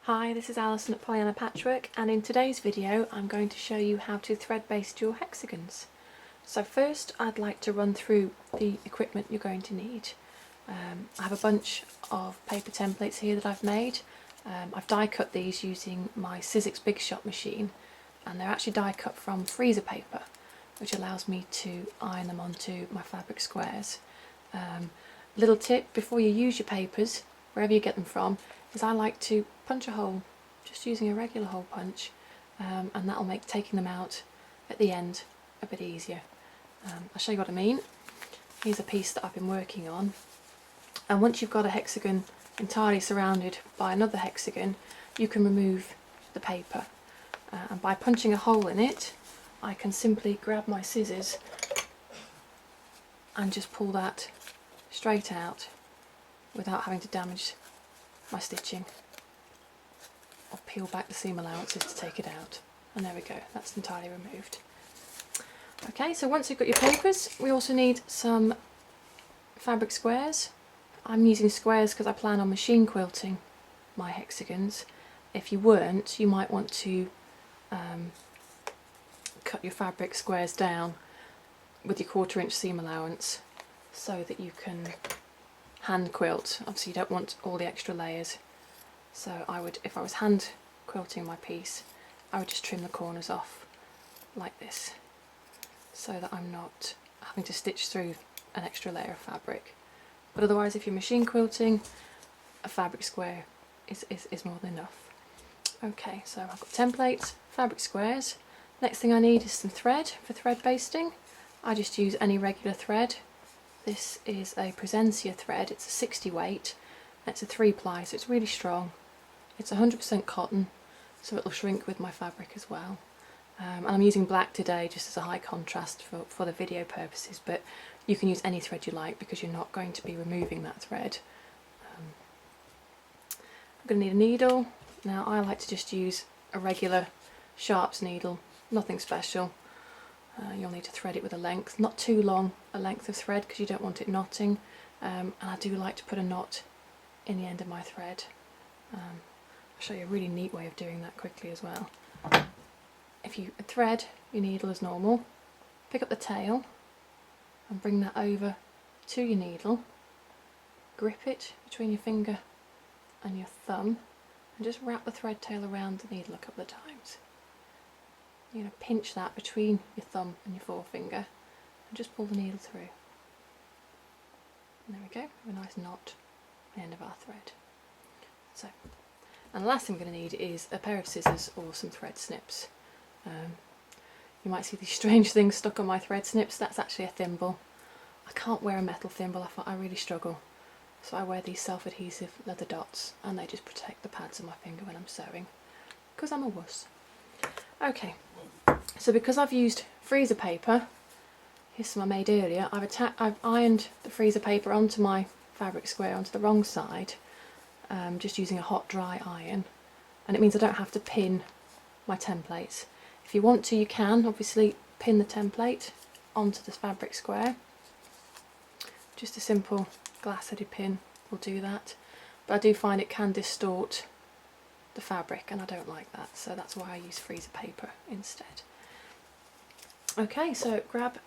Hi, this is Alison at Pollyanna Patchwork, and in today's video I'm going to show you how to thread baste your hexagons. So first I'd like to run through the equipment you're going to need. I have a bunch of paper templates here that I've made. I've die cut these using my Sizzix Big Shot machine, and they're actually die cut from freezer paper, which allows me to iron them onto my fabric squares. Little tip before you use your papers, wherever you get them from, is I like to punch a hole, just using a regular hole punch, and that'll make taking them out at the end a bit easier. I'll show you what I mean. Here's a piece that I've been working on, and once you've got a hexagon entirely surrounded by another hexagon, you can remove the paper, and by punching a hole in it I can simply grab my scissors and just pull that straight out without having to damage my stitching or peel back the seam allowances to take it out. And there we go, that's entirely removed. Okay, so once you've got your papers, we also need some fabric squares. I'm using squares because I plan on machine quilting my hexagons. If you weren't, you might want to cut your fabric squares down with your 1/4 inch seam allowance so that you can hand quilt. Obviously you don't want all the extra layers, so I would, if I was hand quilting my piece, I would just trim the corners off like this so that I'm not having to stitch through an extra layer of fabric. But otherwise, if you're machine quilting, a fabric square is more than enough. Okay, so I've got templates, fabric squares. Next thing I need is some thread for thread basting. I just use any regular thread. This is a Presentia thread, it's a 60 weight, and it's a 3-ply, so it's really strong. It's 100% cotton, so it'll shrink with my fabric as well. And I'm using black today just as a high contrast for the video purposes, but you can use any thread you like because you're not going to be removing that thread. I'm going to need a needle. Now I like to just use a regular sharps needle, nothing special. You'll need to thread it with a length, not too long a length of thread because you don't want it knotting, and I do like to put a knot in the end of my thread. I'll show you a really neat way of doing that quickly as well. If you thread your needle as normal, pick up the tail and bring that over to your needle, grip it between your finger and your thumb and just wrap the thread tail around the needle a couple of times. You're going to pinch that between your thumb and your forefinger and just pull the needle through. And there we go, have a nice knot at the end of our thread. So, and the last thing I'm going to need is a pair of scissors or some thread snips. You might see these strange things stuck on my thread snips. That's actually a thimble. I can't wear a metal thimble, I really struggle. So I wear these self-adhesive leather dots, and they just protect the pads of my finger when I'm sewing, because I'm a wuss. Okay, so because I've used freezer paper, here's some I made earlier, I've ironed the freezer paper onto my fabric square onto the wrong side, just using a hot dry iron, and it means I don't have to pin my templates. If you want to, you can obviously pin the template onto the fabric square. Just a simple glass-headed pin will do that, but I do find it can distort the fabric and I don't like that, so that's why I use freezer paper instead. Okay, so grab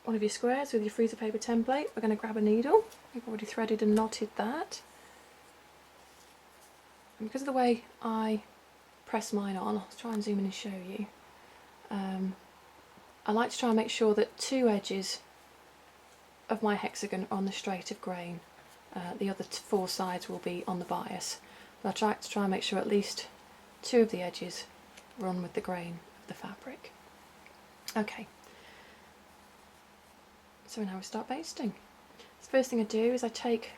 one of your squares with your freezer paper template. We're going to grab a needle. We've already threaded and knotted that. And because of the way I press mine on, I'll try and zoom in and show you. I like to try and make sure that 2 edges of my hexagon are on the straight of grain. The other 4 sides will be on the bias. But I try to and make sure at least 2 of the edges run with the grain of the fabric. Okay, so now we start basting. The first thing I do is I take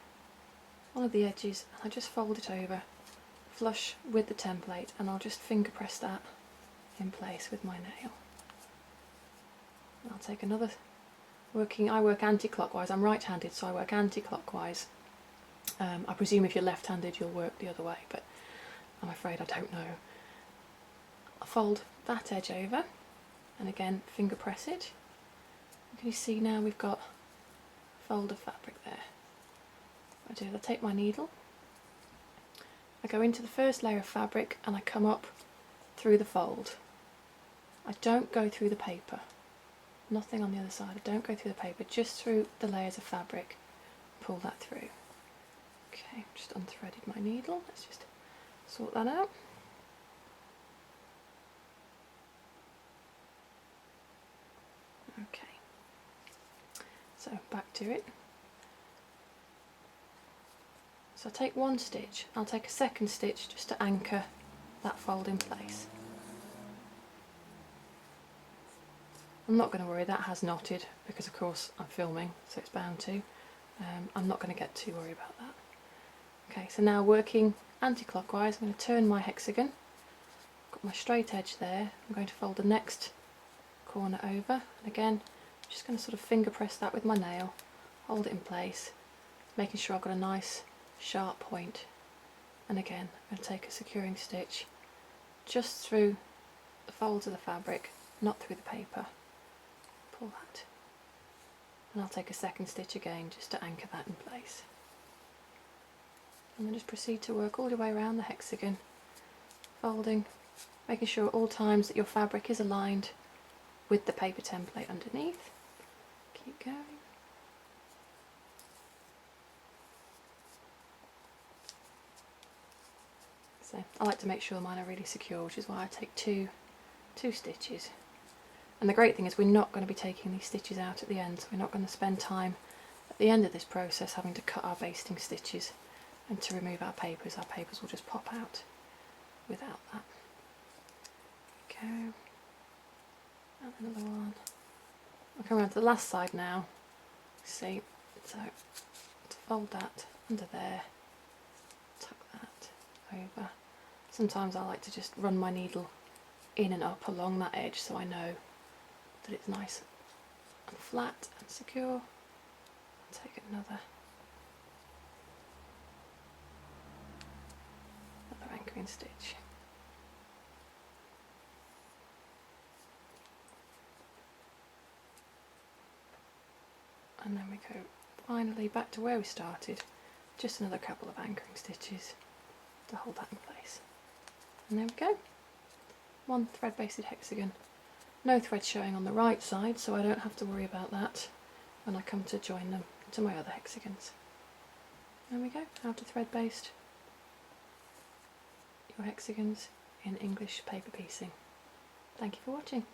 one of the edges and I just fold it over flush with the template, and I'll just finger press that in place with my nail. And I'll take another, I work anti-clockwise, I'm right-handed so I work anti-clockwise. I presume if you're left-handed you'll work the other way, but I'm afraid I don't know. I'll fold that edge over and again finger press it. Can you see now we've got a fold of fabric there. What I do is I take my needle, I go into the first layer of fabric and I come up through the fold. I don't go through the paper, nothing on the other side. I don't go through the paper, just through the layers of fabric, pull that through. Okay, just unthreaded my needle, let's just sort that out. Okay, so back to it. So I take one stitch, I'll take a second stitch just to anchor that fold in place. I'm not going to worry, that has knotted because of course I'm filming, so it's bound to. I'm not going to get too worried about that. Okay, so now working anti-clockwise, I'm going to turn my hexagon. Got my straight edge there. I'm going to fold the next corner over, and again I'm just going to sort of finger press that with my nail, hold it in place, making sure I've got a nice sharp point. And again I'm going to take a securing stitch just through the folds of the fabric, not through the paper. Pull that, and I'll take a second stitch again just to anchor that in place. And then just proceed to work all the way around the hexagon, folding, making sure at all times that your fabric is aligned with the paper template underneath. Keep going. So I like to make sure mine are really secure, which is why I take two stitches. And the great thing is we're not going to be taking these stitches out at the end, so we're not going to spend time at the end of this process having to cut our basting stitches and to remove our papers. Our papers will just pop out without that. Go. And another one. I'll come around to the last side now. See, so to fold that under there, tuck that over. Sometimes I like to just run my needle in and up along that edge so I know that it's nice and flat and secure. I'll take another anchoring stitch. And then we go finally back to where we started, just another couple of anchoring stitches to hold that in place. And there we go, one thread basted hexagon. No thread showing on the right side, so I don't have to worry about that when I come to join them to my other hexagons. There we go, how to thread baste your hexagons in English paper piecing. Thank you for watching.